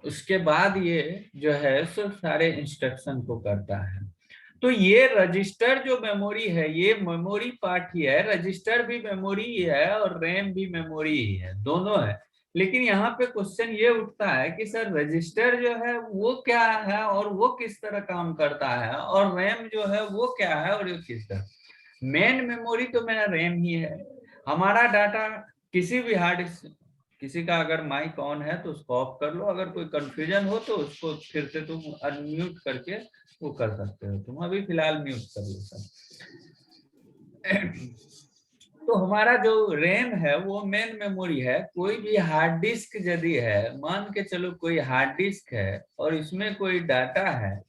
उसके बाद ये जो है सो सारे इंस्ट्रक्शन को करता है। तो ये रजिस्टर जो मेमोरी है, ये मेमोरी पार्ट ही है, रजिस्टर भी मेमोरी ही है और रैम भी मेमोरी ही है, दोनों है। लेकिन यहाँ पे क्वेश्चन ये उठता है कि सर रजिस्टर जो है वो क्या है और वो किस तरह काम करता है, और रैम जो है वो क्या है और ये किस तरह। मेन मेमोरी तो मेरा रैम ही है। हमारा डाटा किसी भी हार्ड, किसी का अगर माइक ऑन है तो उसको ऑफ कर लो, अगर कोई कंफ्यूजन हो तो उसको फिर से तुम अनम्यूट करके वो कर सकते हो। तुम अभी फिलहाल म्यूट कर लो सब। तो हमारा जो रैम है वो मेन मेमोरी है। कोई भी हार्ड डिस्क यदि है, मान के चलो कोई हार्ड डिस्क है और इसमें कोई डाटा है,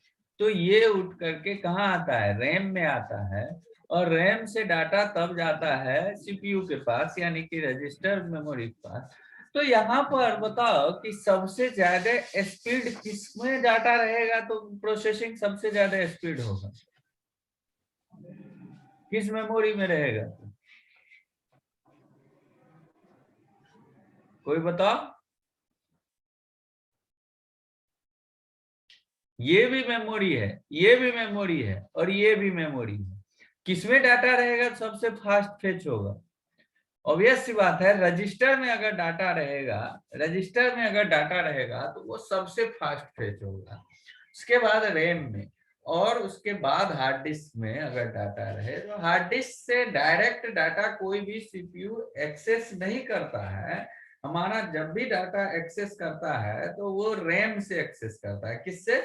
तो ये उठ करके कहाँ आता है, रैम में आता है। और रैम से डाटा तब जाता है सीपीयू के पास, यानी कि रजिस्टर मेमोरी के पास। तो यहाँ पर बताओ कि सबसे ज्यादा स्पीड किसमें डाटा रहेगा, तो प्रोसेसिंग सबसे ज्यादा स्पीड होगा किस मेमोरी में रहेगा, कोई बताओ। ये भी मेमोरी है, ये भी मेमोरी है और ये भी मेमोरी है। किसमें डाटा रहेगा सबसे फास्ट फेच होगा, ऑब्वियस सी बात है। रजिस्टर में अगर डाटा रहेगा, रजिस्टर में अगर डाटा रहेगा तो वो सबसे फास्ट फेच होगा। उसके बाद रैम में, और उसके बाद हार्ड डिस्क में अगर डाटा रहे तो हार्ड डिस्क से डायरेक्ट डाटा कोई भी सीपीयू एक्सेस नहीं करता है। हमारा जब भी डाटा एक्सेस करता है तो वो रैम से एक्सेस करता है। किससे,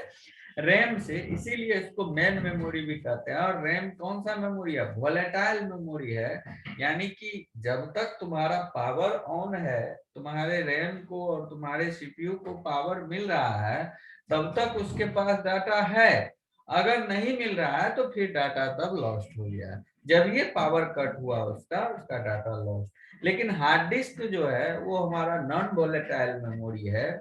रैम से। इसीलिए इसको मेन मेमोरी भी कहते हैं। और रैम कौन सा मेमोरी है, वोलेटाइल मेमोरी है। यानी कि जब तक तुम्हारा पावर ऑन है, तुम्हारे रैम को और तुम्हारे सीपीयू को पावर मिल रहा है, तब तक उसके पास डाटा है। अगर नहीं मिल रहा है तो फिर डाटा तब लॉस्ट हो गया। जब ये पावर कट हुआ उसका उसका डाटा लॉस्ट। लेकिन हार्ड डिस्क जो है वो हमारा नॉन वोलेटाइल मेमोरी है,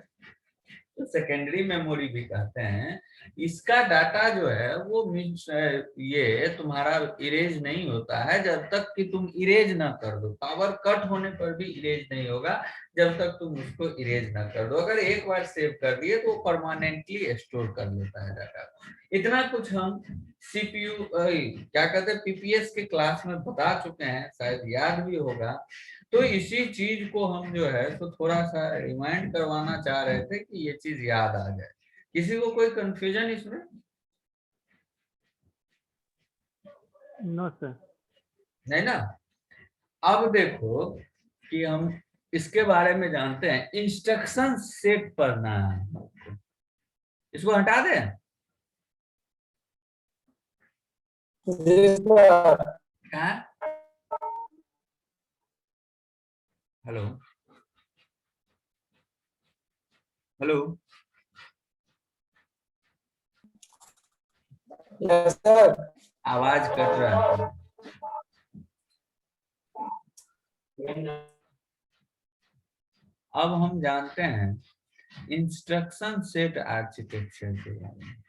तो सेकेंडरी मेमोरी भी कहते हैं। इसका डाटा जो है वो मीन्स ये तुम्हारा इरेज नहीं होता है जब तक कि तुम इरेज ना कर दो। पावर कट होने पर भी इरेज नहीं होगा जब तक तुम उसको इरेज ना कर दो। अगर एक बार सेव कर दिए तो वो परमानेंटली स्टोर कर लेता है डाटा। इतना कुछ हम सीपीयू क्या कहते हैं पीपीएस के क्लास में बता चुके हैं, शायद याद भी होगा। तो इसी चीज को हम जो है तो थोड़ा सा रिमाइंड करवाना चाह रहे थे कि ये चीज याद आ जाए। किसी को कोई कंफ्यूजन इसमें? No sir. नहीं ना। अब देखो कि हम इसके बारे में जानते हैं, इंस्ट्रक्शन सेट पढ़ना है। इसको हटा दें। क्या, हेलो हेलो, यस सर। आवाज कट रहा है। अब हम जानते हैं इंस्ट्रक्शन सेट आर्किटेक्चर के बारे में।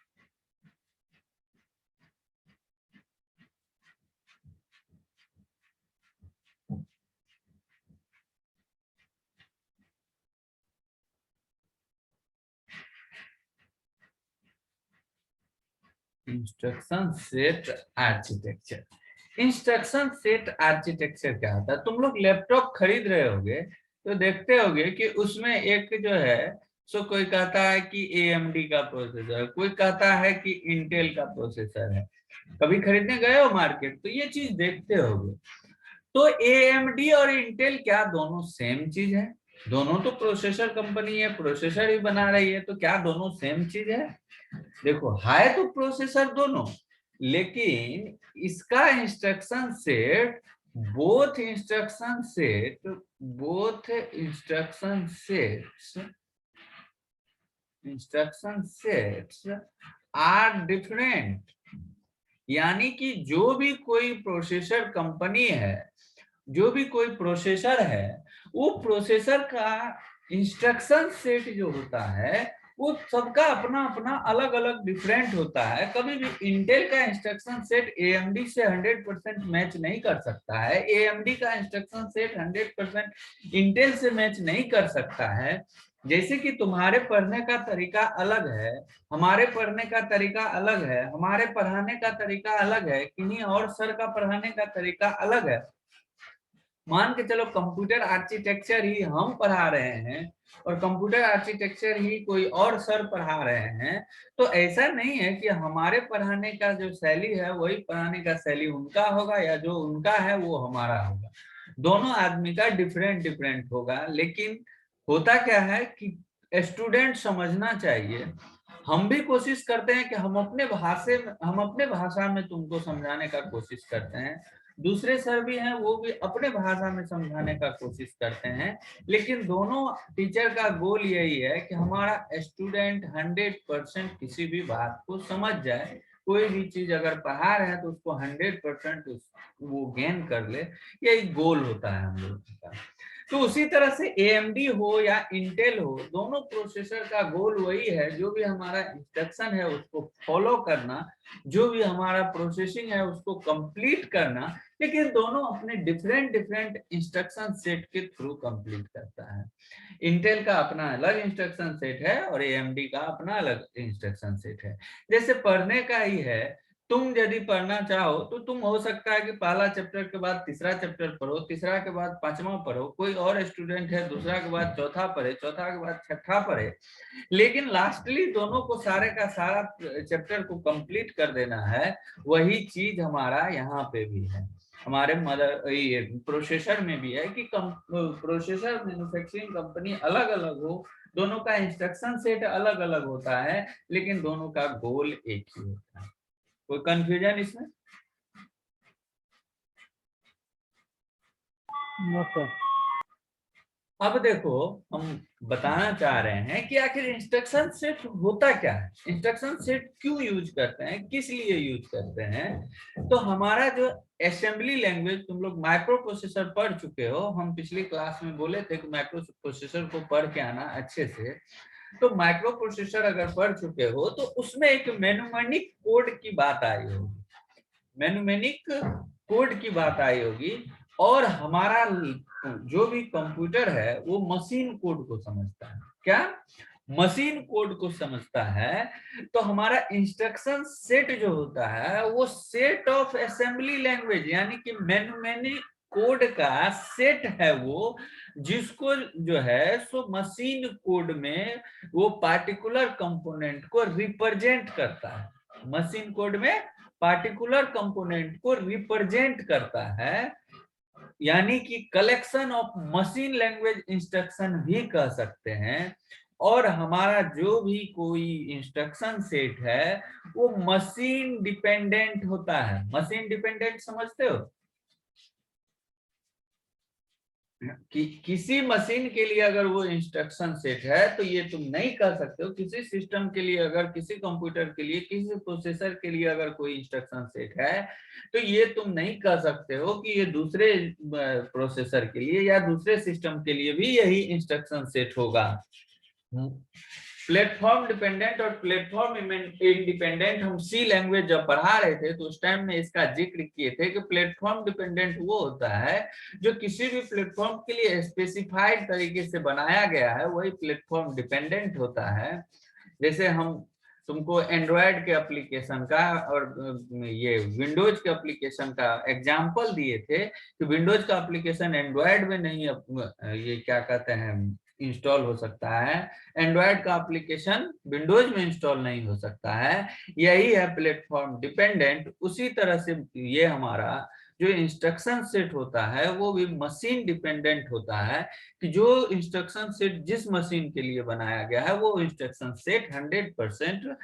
Instruction set architecture, instruction set architecture क्या होता है? तुम लोग लैपटॉप खरीद रहे होगे तो देखते होगे कि उसमें एक जो है सो कोई कहता है कि AMD का प्रोसेसर, कोई कहता है कि इंटेल का प्रोसेसर है। कभी खरीदने गए हो मार्केट तो ये चीज देखते होगे। तो AMD और इंटेल क्या दोनों सेम चीज है? दोनों तो प्रोसेसर कंपनी है, प्रोसेसर ही बना रही है, तो क्या दोनों सेम चीज है? देखो है तो प्रोसेसर दोनों, लेकिन इसका instruction set, both instruction set, both instruction sets, instruction sets are different. यानी कि जो भी कोई प्रोसेसर कंपनी है, जो भी कोई प्रोसेसर है, वो प्रोसेसर का इंस्ट्रक्शन सेट जो होता है वो सबका अपना अपना अलग अलग डिफरेंट होता है। कभी भी इंटेल का इंस्ट्रक्शन सेट एएमडी से 100% मैच नहीं कर सकता है, एएमडी का इंस्ट्रक्शन सेट 100% इंटेल से मैच नहीं कर सकता है। जैसे कि तुम्हारे पढ़ने का तरीका अलग है, हमारे पढ़ने का तरीका अलग है, हमारे पढ़ाने का तरीका अलग है, किन्हीं और सर का पढ़ाने का तरीका अलग है। मान के चलो कंप्यूटर आर्किटेक्चर ही हम पढ़ा रहे हैं और कंप्यूटर आर्किटेक्चर ही कोई और सर पढ़ा रहे हैं, तो ऐसा नहीं है कि हमारे पढ़ाने का जो शैली है वही पढ़ाने का शैली उनका होगा या जो उनका है वो हमारा होगा। दोनों आदमी का डिफरेंट डिफरेंट होगा। लेकिन होता क्या है कि स्टूडेंट समझना चाहिए, हम भी कोशिश करते हैं कि हम अपने भाषा में तुमको समझाने का कोशिश करते हैं, दूसरे सर भी हैं वो भी अपने भाषा में समझाने का कोशिश करते हैं। लेकिन दोनों टीचर का गोल यही है कि हमारा स्टूडेंट 100% किसी भी बात को समझ जाए, कोई भी चीज अगर पढ़ा रहे हैं तो उसको 100% वो गेन कर ले, यही गोल होता है हम लोग का। तो उसी तरह से AMD हो या इंटेल हो, दोनों प्रोसेसर का गोल वही है, जो भी हमारा इंस्ट्रक्शन है उसको फॉलो करना, जो भी हमारा प्रोसेसिंग है उसको कंप्लीट करना। लेकिन दोनों अपने डिफरेंट डिफरेंट इंस्ट्रक्शन सेट के थ्रू कंप्लीट करता है। इंटेल का अपना अलग इंस्ट्रक्शन सेट है और AMD का अपना अलग इंस्ट्रक्शन सेट है। जैसे पढ़ने का ही है, तुम यदि पढ़ना चाहो तो तुम हो सकता है कि पहला चैप्टर के बाद तीसरा चैप्टर पढ़ो, तीसरा के बाद पांचवा पढ़ो, कोई और स्टूडेंट है दूसरा के बाद चौथा पढ़े, चौथा के बाद छठा पढ़े, लेकिन लास्टली दोनों को सारे का सारा चैप्टर को कंप्लीट कर देना है। वही चीज हमारा यहाँ पे भी है, हमारे प्रोसेसर में भी है कि प्रोसेसर मैन्युफैक्चरिंग कंपनी अलग अलग हो, दोनों का इंस्ट्रक्शन सेट अलग अलग होता है, लेकिन दोनों का गोल एक ही होता है। कोई कंफ्यूजन इसमें? No sir. अब देखो, हम बताना चाह रहे हैं कि आखिर इंस्ट्रक्शन सेट होता क्या है, इंस्ट्रक्शन सेट क्यों यूज करते हैं, किस लिए यूज करते हैं। तो हमारा जो असेंबली लैंग्वेज, तुम लोग माइक्रो प्रोसेसर पढ़ चुके हो, हम पिछली क्लास में बोले थे कि माइक्रो प्रोसेसर को पढ़ के आना अच्छे से। तो माइक्रो प्रोसेसर अगर पढ़ चुके हो तो उसमें एक मेनूमेनिक कोड की बात आई होगी, मेनूमेनिक कोड की बात आई होगी। और हमारा जो भी कंप्यूटर है वो मशीन कोड को समझता है। क्या? मशीन कोड को समझता है। तो हमारा इंस्ट्रक्शन सेट जो होता है वो सेट ऑफ असेंबली लैंग्वेज, यानी कि मेनूमेनिक कोड का सेट है वो, जिसको जो है सो मशीन कोड में वो पार्टिकुलर कंपोनेंट को रिप्रेजेंट करता है, मशीन कोड में पार्टिकुलर कंपोनेंट को रिप्रेजेंट करता है, यानी कि collection of machine language instruction भी कह सकते हैं। और हमारा जो भी कोई इंस्ट्रक्शन सेट है वो मशीन डिपेंडेंट होता है। मशीन डिपेंडेंट समझते हो कि किसी मशीन के लिए अगर वो इंस्ट्रक्शन सेट है तो ये तुम नहीं कह सकते हो, किसी सिस्टम के लिए अगर, किसी कंप्यूटर के लिए, किसी प्रोसेसर के लिए अगर कोई इंस्ट्रक्शन सेट है तो ये तुम नहीं कह सकते हो कि ये दूसरे प्रोसेसर के लिए या दूसरे सिस्टम के लिए भी यही इंस्ट्रक्शन सेट होगा। प्लेटफॉर्म डिपेंडेंट और प्लेटफॉर्म इंडिपेंडेंट हम सी लैंग्वेज जब पढ़ा रहे थे तो उस टाइम में इसका जिक्र किए थे कि प्लेटफॉर्म डिपेंडेंट वो होता है जो किसी भी प्लेटफॉर्म के लिए स्पेसिफाइड तरीके से बनाया गया है, वही प्लेटफॉर्म डिपेंडेंट होता है। जैसे हम तुमको एंड्रॉयड के एप्लीकेशन का और ये विंडोज के एप्लीकेशन का एग्जांपल दिए थे कि विंडोज का एप्लीकेशन एंड्रॉयड में नहीं, ये क्या कहते हैं, इंस्टॉल हो सकता है, एंड्रॉयड का एप्लीकेशन विंडोज में इंस्टॉल नहीं हो सकता है। यही है प्लेटफॉर्म डिपेंडेंट। उसी तरह से ये हमारा जो इंस्ट्रक्शन सेट होता है वो भी मशीन डिपेंडेंट होता है कि जो इंस्ट्रक्शन सेट जिस मशीन के लिए बनाया गया है वो इंस्ट्रक्शन सेट 100%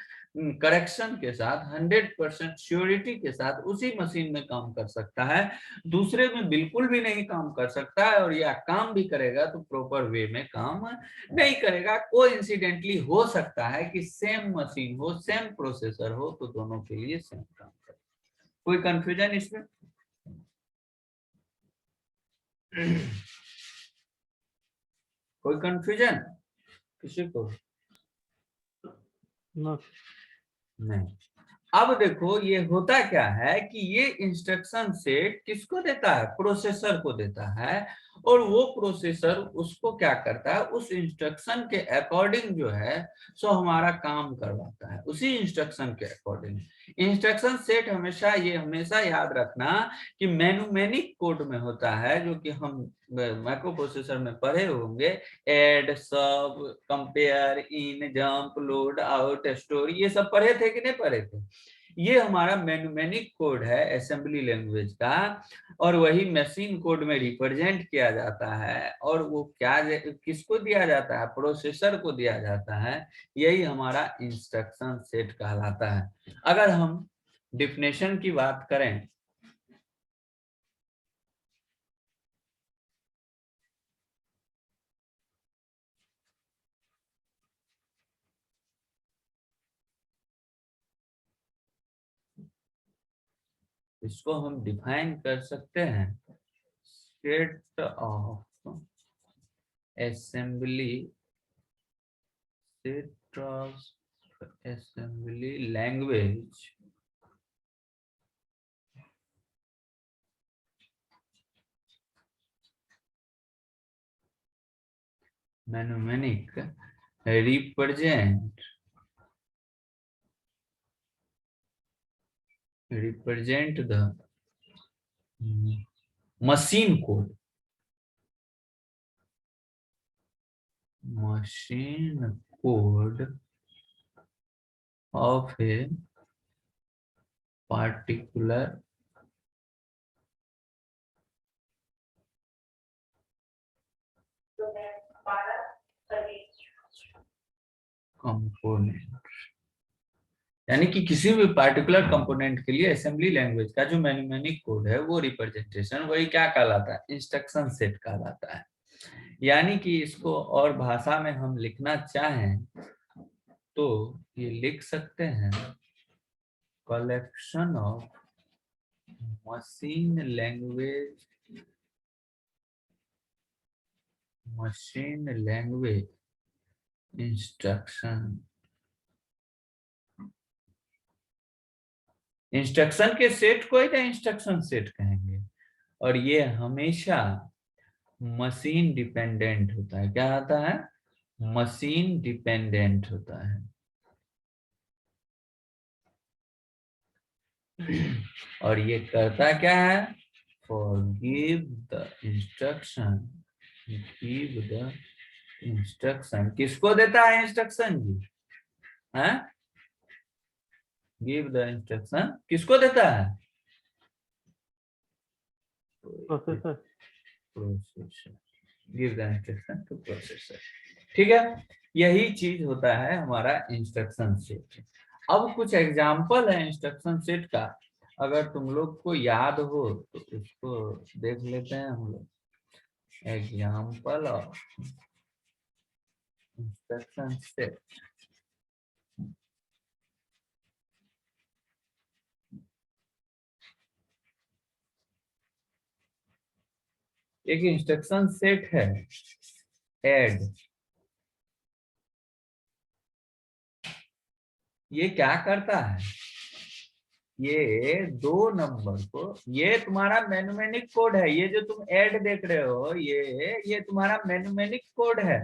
करेक्शन के साथ, 100% श्योरिटी के साथ उसी मशीन में काम कर सकता है, दूसरे में बिल्कुल भी नहीं काम कर सकता है। और या काम भी करेगा तो प्रॉपर वे में काम नहीं करेगा। कोइंसिडेंटली हो सकता है कि सेम मशीन हो, सेम प्रोसेसर हो, तो दोनों के लिए सेम काम करे। कोई कंफ्यूजन इसमें? कोई कंफ्यूजन किसी को? नो नहीं। अब देखो ये होता क्या है कि ये इंस्ट्रक्शन सेट किसको देता है, प्रोसेसर को देता है, और वो प्रोसेसर उसको क्या करता है, उस इंस्ट्रक्शन के अकॉर्डिंग जो है सो हमारा काम करवाता है, उसी इंस्ट्रक्शन के अकॉर्डिंग। इंस्ट्रक्शन सेट हमेशा, ये हमेशा याद रखना कि न्यूमेरिक कोड में होता है, जो कि हम माइक्रो प्रोसेसर में पढ़े होंगे, एड, सब, कंपेयर, इन, जंप, लोड, आउट, स्टोर, ये सब पढ़े थे कि नहीं पढ़े थे। ये हमारा न्यूमेरिक कोड है असेंबली लैंग्वेज का, और वही मशीन कोड में रिप्रेजेंट किया जाता है, और वो क्या किसको दिया जाता है, प्रोसेसर को दिया जाता है। यही हमारा इंस्ट्रक्शन सेट कहलाता है। अगर हम डिफिनेशन की बात करें, इसको हम डिफाइन कर सकते हैं, set of assembly, set of assembly language numeric represent the machine code of a particular component। यानी कि किसी भी पार्टिकुलर कंपोनेंट के लिए असेंबली लैंग्वेज का जो न्यूमेरिक कोड है, वो रिप्रेजेंटेशन वही क्या कहलाता है, इंस्ट्रक्शन सेट कहलाता है। यानी कि इसको और भाषा में हम लिखना चाहें तो ये लिख सकते हैं, collection of machine language instruction के सेट को ही तो इंस्ट्रक्शन सेट कहेंगे, और ये हमेशा मशीन डिपेंडेंट होता है। क्या होता है, मशीन डिपेंडेंट होता है। और ये करता क्या है, गिव द इंस्ट्रक्शन किसको देता है, इंस्ट्रक्शन जी, है, गिव द इंस्ट्रक्शन किसको देता है, processor. Processor, give the instruction two processor. ठीक है, यही चीज होता है हमारा इंस्ट्रक्शन सेट। अब कुछ एग्जाम्पल है इंस्ट्रक्शन सेट का, अगर तुम लोग को याद हो तो उसको देख लेते हैं हम लोग। Example of instruction set. एक इंस्ट्रक्शन सेट है एड। ये क्या करता है, ये दो नंबर को, ये तुम्हारा न्यूमेरिक कोड है, ये जो तुम ऐड देख रहे हो, ये तुम्हारा न्यूमेरिक कोड है,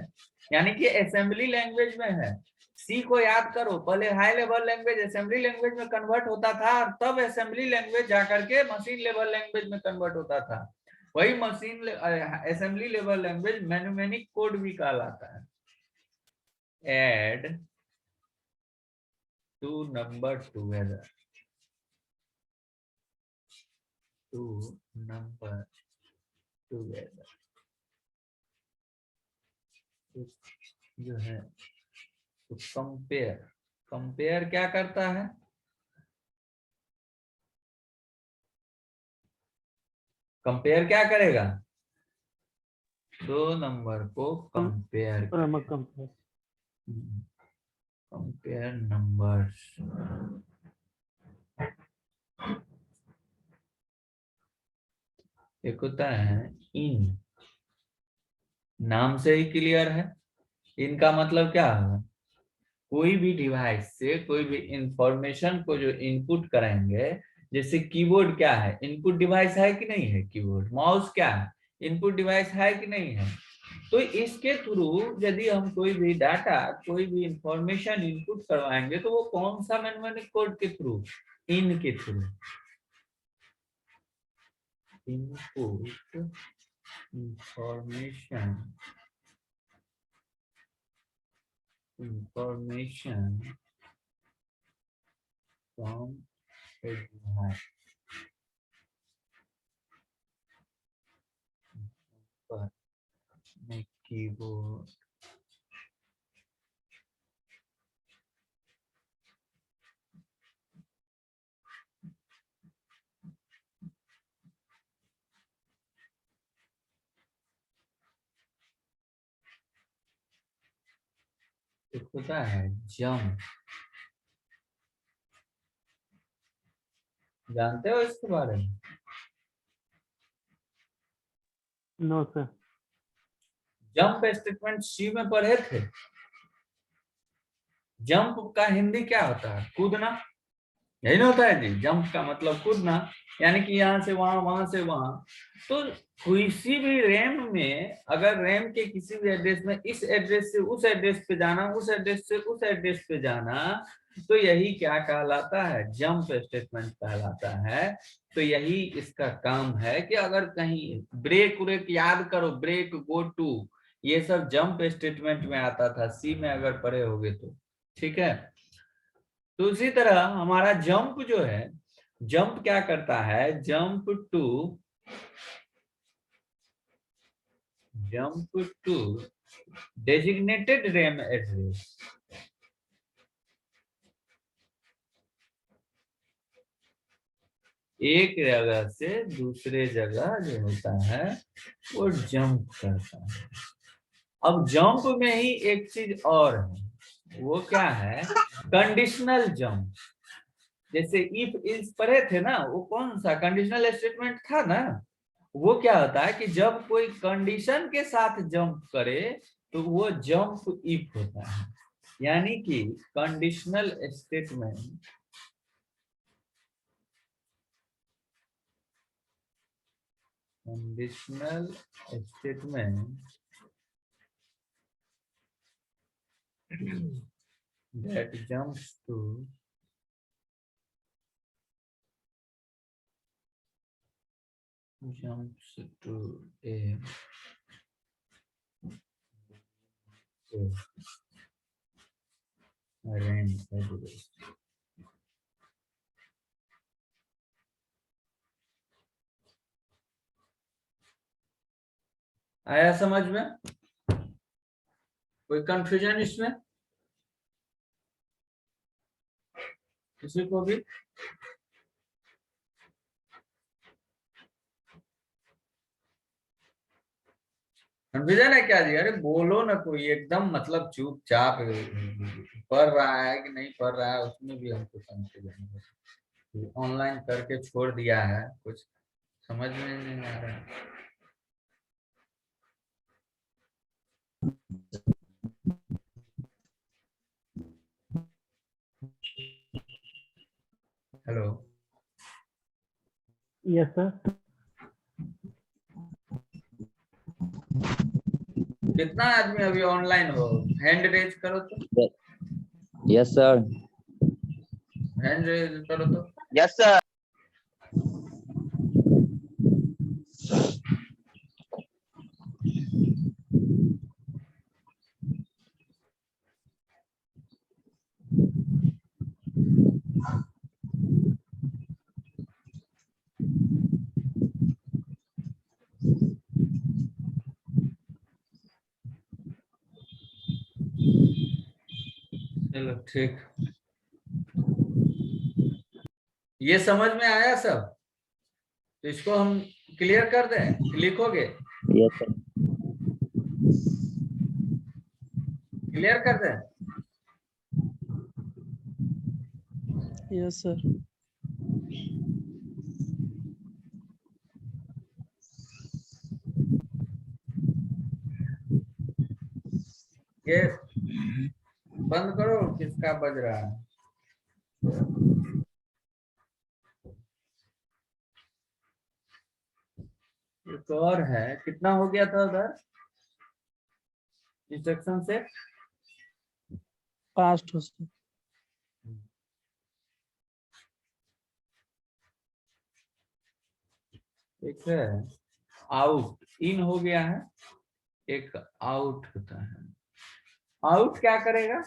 यानी कि असेंबली लैंग्वेज में है। सी को याद करो, पहले high level language assembly language में कन्वर्ट होता था, और तब असेंबली लैंग्वेज जाकर के मशीन लेवल लैंग्वेज में कन्वर्ट होता था। वही machine assembly level language numeric code भी कहलाता है। Add two number together, two number together, जो है तो कंपेयर, कंपेयर क्या करता है, कंपेयर क्या करेगा, दो नंबर को कंपेयर, कंपेयर नंबर्स। एक होता है इन, नाम से ही क्लियर है, इनका मतलब क्या है, कोई भी डिवाइस से कोई भी इंफॉर्मेशन को जो इनपुट करेंगे, जैसे कीबोर्ड क्या है, इनपुट डिवाइस है कि नहीं है, कीबोर्ड, माउस क्या है, इनपुट डिवाइस है कि नहीं है। तो इसके थ्रू यदि हम कोई भी डाटा, कोई भी इंफॉर्मेशन इनपुट करवाएंगे तो वो कौन सा मैन्युअलिक कोड के थ्रू, इन के through, input information from a device पर कीबोर्ड, होता है जंप, जानते हो इसके बारे में? No sir. Jump statement C में पढ़े थे। जंप का हिंदी क्या होता है, कूदना, यही ना होता है जी। जंप का मतलब कूदना, यानी कि यहाँ से वहां, वहां से वहां। तो किसी भी रैम में अगर रैम के किसी भी एड्रेस में इस एड्रेस से उस एड्रेस पे जाना, उस एड्रेस से उस एड्रेस पे जाना, तो यही क्या कहलाता है, जंप स्टेटमेंट कहलाता है। तो यही इसका काम है कि अगर कहीं ब्रेक व्रेक, याद करो, ब्रेक, गो टू, ये सब जंप स्टेटमेंट में आता था, सी में अगर पढ़े होगे तो। ठीक है। तो उसी तरह हमारा जंप जो है, जंप क्या करता है, jump to designated RAM address, एक जगह से दूसरे जगह जो होता है वो जंप करता है। अब जंप में ही एक चीज और है, वो क्या है, कंडीशनल जंप। जैसे इफ इल्स पढ़े थे ना, वो कौन सा कंडीशनल स्टेटमेंट था ना। वो क्या होता है कि जब कोई कंडीशन के साथ जंप करे तो वो जंप इफ होता है। यानी कि conditional statement, conditional statement that jumps to a range address। आया समझ में? कोई कंफ्यूजन इसमें किसी को भी? कंफ्यूजन है क्या जी? अरे बोलो ना, कोई एकदम मतलब चुपचाप पढ़ रहा है कि नहीं पढ़ रहा है, उसमें भी हमको कंफ्यूजन है। ऑनलाइन करके छोड़ दिया है, कुछ समझ में नहीं आ रहा है। Hello, yes sir. कितना आदमी अभी ऑनलाइन हो, हैंड रेज करो तो, यस सर। हैंड रेज करो तो। Yes sir. चलो ठीक, ये समझ में आया सब? तो इसको हम क्लियर कर दें, लिखोगे? Yes sir. क्लियर कर दें? Yes sir. ये बंद करो, किसका बज रहा है? एक और है, कितना हो गया था उधर इंस्ट्रक्शन से? 5 ठो सर। एक है आउट, इन हो गया है, एक आउट होता है। आउट क्या करेगा?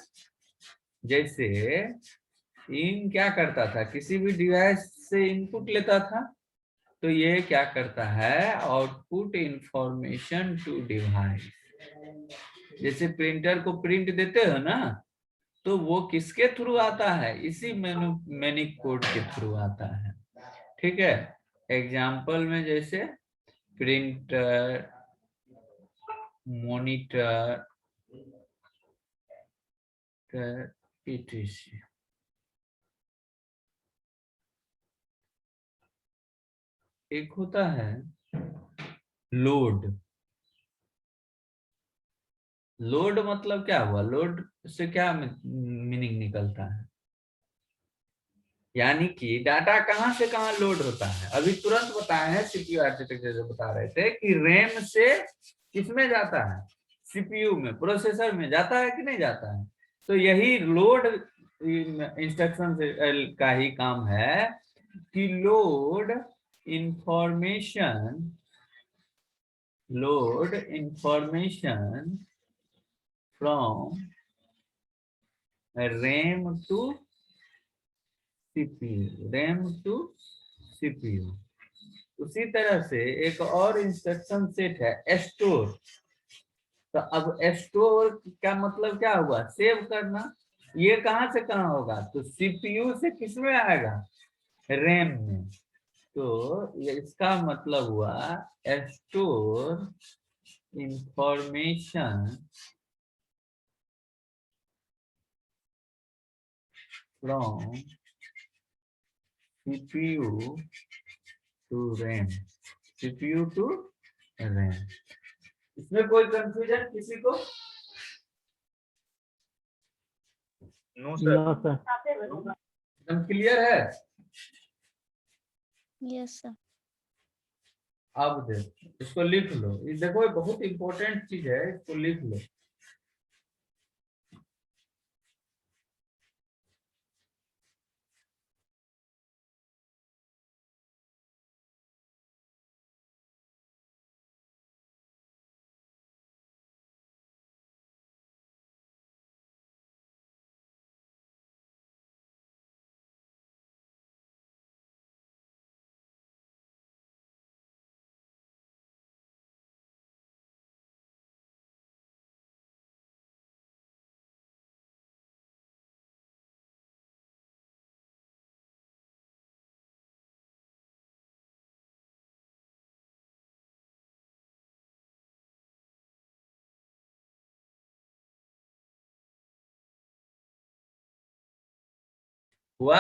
जैसे इन क्या करता था, किसी भी डिवाइस से इनपुट लेता था, तो ये क्या करता है, आउटपुट इंफॉर्मेशन टू डिवाइस। जैसे प्रिंटर को प्रिंट देते हो ना, तो वो किसके थ्रू आता है? इसी मैनिक कोड के थ्रू आता है। ठीक है, एग्जाम्पल में जैसे प्रिंटर, मॉनिटर, etc। एक होता है लोड। लोड मतलब क्या हुआ? लोड से क्या मीनिंग निकलता है? यानी कि डाटा कहां से कहां लोड होता है। अभी तुरंत बताए हैं, सीपीयू आर्किटेक्चर जो बता रहे थे कि रैम से किसमें जाता है? सीपीयू में, प्रोसेसर में जाता है कि नहीं जाता है? तो यही लोड इंस्ट्रक्शन का ही काम है कि load information from RAM to CPU, RAM to CPU. उसी तरह से एक और इंस्ट्रक्शन सेट है स्टोर। तो अब स्टोर का मतलब क्या हुआ? सेव करना। ये कहां से कहां होगा? तो सीपीयू से किस में आएगा? रैम में। तो ये इसका मतलब हुआ store information from CPU to RAM, CPU to RAM. इसमें कोई कंफ्यूजन किसी को? No sir. एकदम क्लियर है? Yes sir. अब देखो, इसको लिख लो। ये देखो, ये बहुत इंपॉर्टेंट चीज है, इसको लिख लो। हुआ?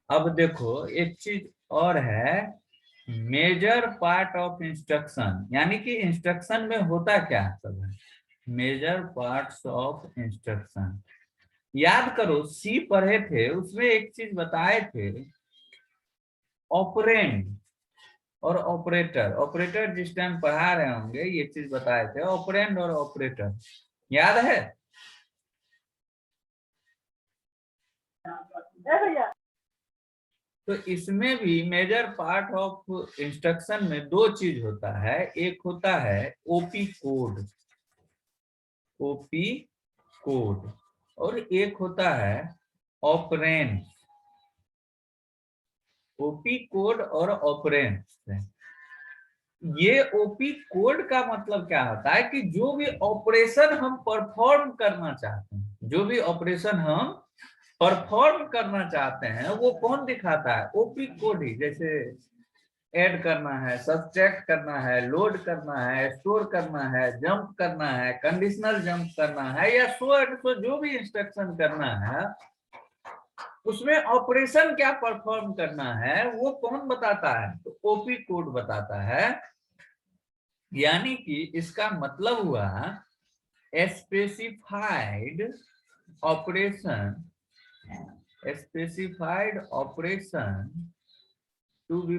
अब देखो, एक चीज और है, मेजर पार्ट ऑफ इंस्ट्रक्शन। यानी कि इंस्ट्रक्शन में होता क्या सब है? Major parts of instruction. याद करो, सी पढ़े थे, उसमें एक चीज बताए थे, ऑपरेंड और ऑपरेटर। ऑपरेटर जिस टाइम पढ़ा रहे होंगे ये चीज बताए थे, ऑपरेंड और ऑपरेटर, याद है? तो इसमें भी मेजर पार्ट ऑफ इंस्ट्रक्शन में दो चीज होता है। एक होता है ओपी कोड, ओपी कोड, और एक होता है ऑपरेंड। ओपी कोड और ऑपरेंड। ये ओपी कोड का मतलब क्या होता है कि जो भी ऑपरेशन हम परफॉर्म करना चाहते हैं, जो भी ऑपरेशन हम परफॉर्म करना चाहते हैं, वो कौन दिखाता है? ओपी कोड ही। जैसे ऐड करना है, सब्ट्रैक्ट करना है, लोड करना है, स्टोर करना है, जंप करना है, कंडीशनल जंप करना है, या सो जो भी इंस्ट्रक्शन करना है, उसमें ऑपरेशन क्या परफॉर्म करना है वो कौन बताता है? तो ओपी कोड बताता है। यानी कि इसका मतलब हुआ specified operation to be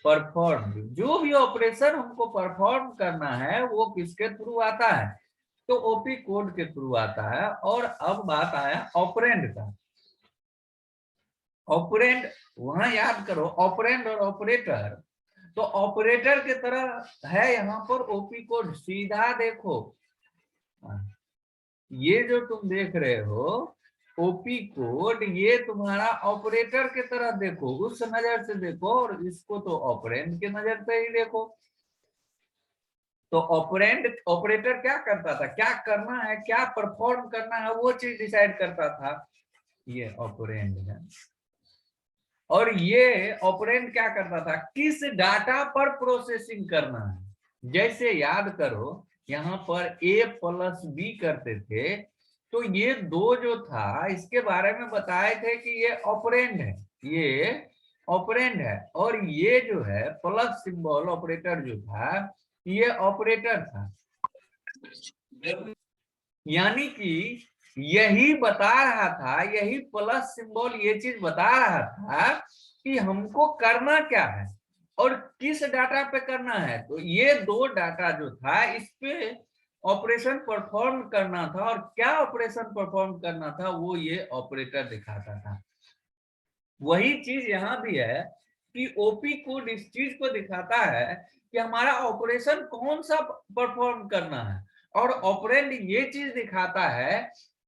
perform, जो भी ऑपरेशन हमको परफॉर्म करना है वो किसके थ्रू आता है, तो ओपी कोड के थ्रू आता है। और अब बात आया ऑपरेंड का। ऑपरेंड वहां याद करो, ऑपरेंड और ऑपरेटर, तो ऑपरेटर के तरह है यहाँ पर ओपी कोड। सीधा देखो, ये जो तुम देख रहे हो ओपी कोड, ये तुम्हारा ऑपरेटर के तरह देखो, उस नजर से देखो, और इसको तो ऑपरेंड के नजर से ही देखो। तो ऑपरेटर क्या करता था, क्या करना है, क्या परफॉर्म करना है, वो चीज डिसाइड करता था, ये ऑपरेंड है। और ये ऑपरेंड क्या करता था, किस डाटा पर प्रोसेसिंग करना है। जैसे याद करो यहाँ पर ए प्लस बी करते थे, तो ये दो जो था इसके बारे में बताए थे कि ये ऑपरेंड है, ये ऑपरेंड है। और ये जो है प्लस सिंबल ऑपरेटर जो था, ये ऑपरेटर था। यानी कि यही बता रहा था, यही प्लस सिंबल ये चीज बता रहा था कि हमको करना क्या है और किस डाटा पे करना है। तो ये दो डाटा जो था इस पे ऑपरेशन परफॉर्म करना था, और क्या ऑपरेशन परफॉर्म करना था वो ये ऑपरेटर दिखाता था। वही चीज यहाँ भी है कि ओपी कोड इस चीज को दिखाता है कि हमारा ऑपरेशन कौन सा परफॉर्म करना है, और ऑपरेंड ये चीज दिखाता है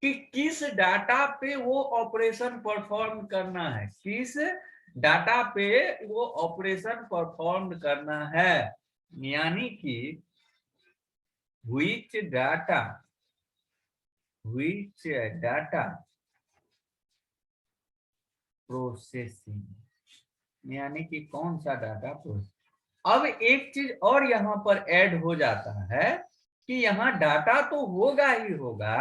कि किस डाटा पे वो ऑपरेशन परफॉर्म करना है, किस डाटा पे वो ऑपरेशन परफॉर्म करना है। यानी कि which data प्रोसेसिंग, यानी कि कौन सा डाटा प्रोसेस। अब एक चीज और यहाँ पर ऐड हो जाता है कि यहाँ डाटा तो होगा ही होगा,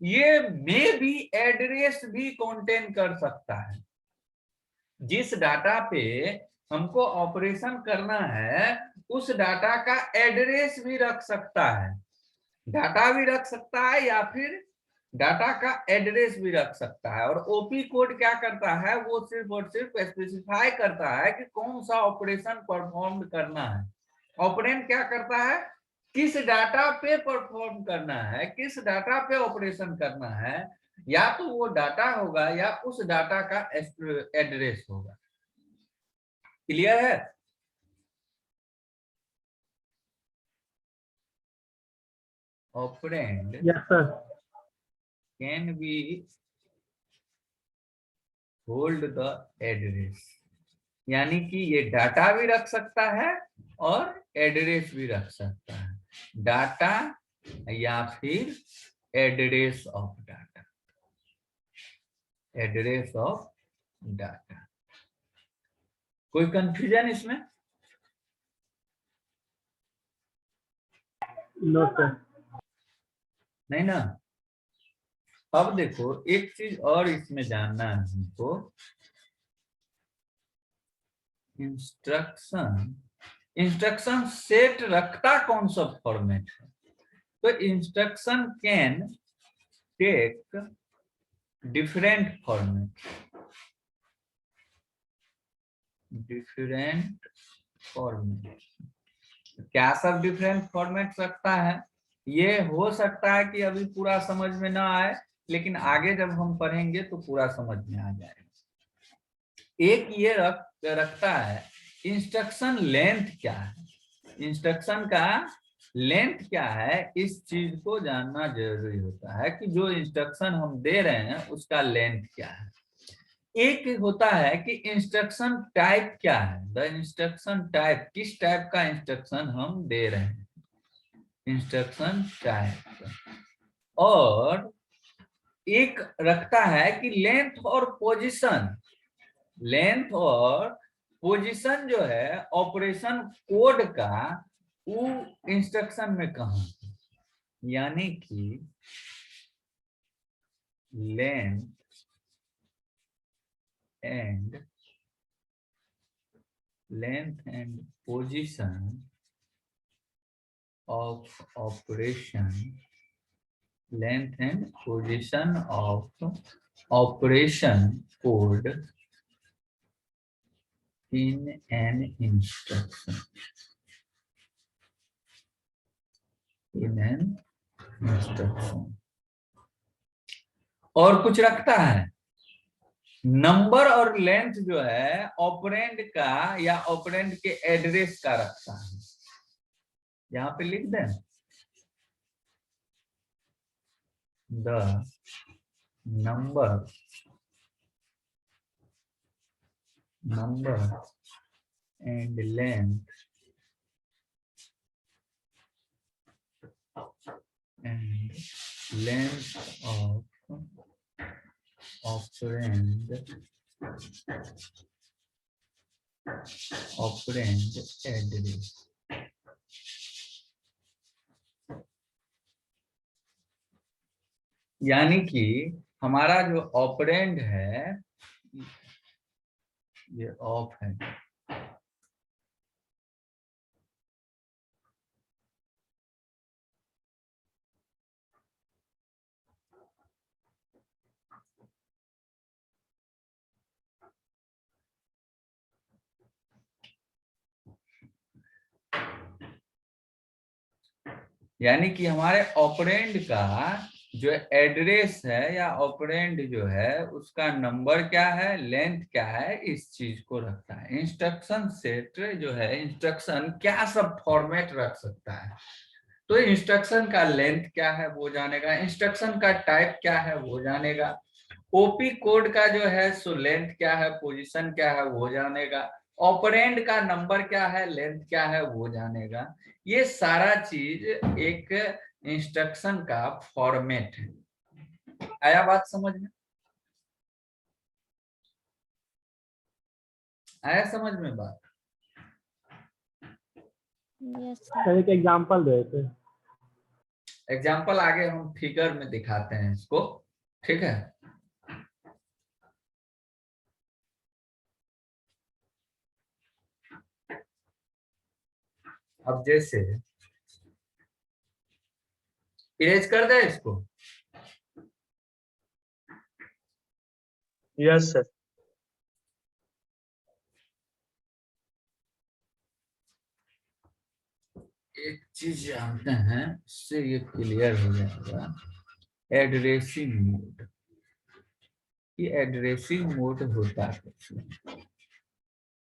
ये में भी एड्रेस भी कंटेन कर सकता है। जिस डाटा पे हमको ऑपरेशन करना है उस डाटा का एड्रेस भी रख सकता है, डाटा भी रख सकता है या फिर डाटा का एड्रेस भी रख सकता है। और ओपी कोड क्या करता है, वो सिर्फ और सिर्फ स्पेसिफाई करता है कि कौन सा ऑपरेशन परफॉर्म करना है। ऑपरेंड क्या करता है, किस डाटा पे परफॉर्म करना है, किस डाटा पे ऑपरेशन करना है, या तो वो डाटा होगा या उस डाटा का एड्रेस होगा। क्लियर है? Operand Yes, sir. Can be hold the address, यानी कि ये डाटा भी रख सकता है और एड्रेस भी रख सकता है, डाटा या फिर address of data, address of data. कोई कंफ्यूजन इसमें? No, sir. नहीं ना। अब देखो एक चीज और इसमें जानना है हमको, इंस्ट्रक्शन सेट रखता कौन सा फॉर्मेट है। तो instruction can take different format, क्या सब डिफरेंट फॉर्मेट रखता है, ये हो सकता है कि अभी पूरा समझ में ना आए, लेकिन आगे जब हम पढ़ेंगे तो पूरा समझ में आ जाएगा। एक ये रखता है इंस्ट्रक्शन लेंथ क्या है, इंस्ट्रक्शन का लेंथ क्या है, इस चीज को जानना जरूरी होता है कि जो इंस्ट्रक्शन हम दे रहे हैं उसका लेंथ क्या है। एक होता है कि इंस्ट्रक्शन टाइप क्या है, द इंस्ट्रक्शन टाइप, किस टाइप का इंस्ट्रक्शन हम दे रहे हैं, इंस्ट्रक्शन टाइप। और एक रखता है कि लेंथ और पोजीशन, लेंथ और पोजीशन जो है ऑपरेशन कोड का वो इंस्ट्रक्शन में कहां, यानी कि length and length and position of operation, length and position of operation code in an instruction, in an instruction। और कुछ रखता है, नंबर और लेंथ जो है ऑपरेंड का या ऑपरेंड के एड्रेस का रखता है। यहां पे लिख दें the number and length of operand address. यानी कि हमारा जो ऑपरेंड है, ये ऑफ है, यानी कि हमारे ऑपरेंड का जो एड्रेस है या ऑपरेंड जो है उसका नंबर क्या है, लेंथ क्या है, इस चीज को रखता है। इंस्ट्रक्शन सेट जो है, इंस्ट्रक्शन क्या सब फॉर्मेट रख सकता है, तो इंस्ट्रक्शन का लेंथ क्या है वो जानेगा, इंस्ट्रक्शन का टाइप क्या है वो जानेगा, ओपी कोड का जो है सो लेंथ क्या है, पोजीशन क्या है वो जानेगा, ऑपरेंड का नंबर क्या है, लेंथ क्या है वो जानेगा। ये सारा चीज एक इंस्ट्रक्शन का फॉर्मेट है। आया बात समझ में? आया समझ में बात? सर एक एग्जांपल दे थे। एग्जाम्पल आगे हम फिगर में दिखाते हैं इसको, ठीक है। अब जैसे इरेज कर दे इसको, यस सर। एक चीज जानते हैं, इससे ये क्लियर हो जाएगा। एड्रेसिंग मोड, ये एड्रेसिंग मोड होता है।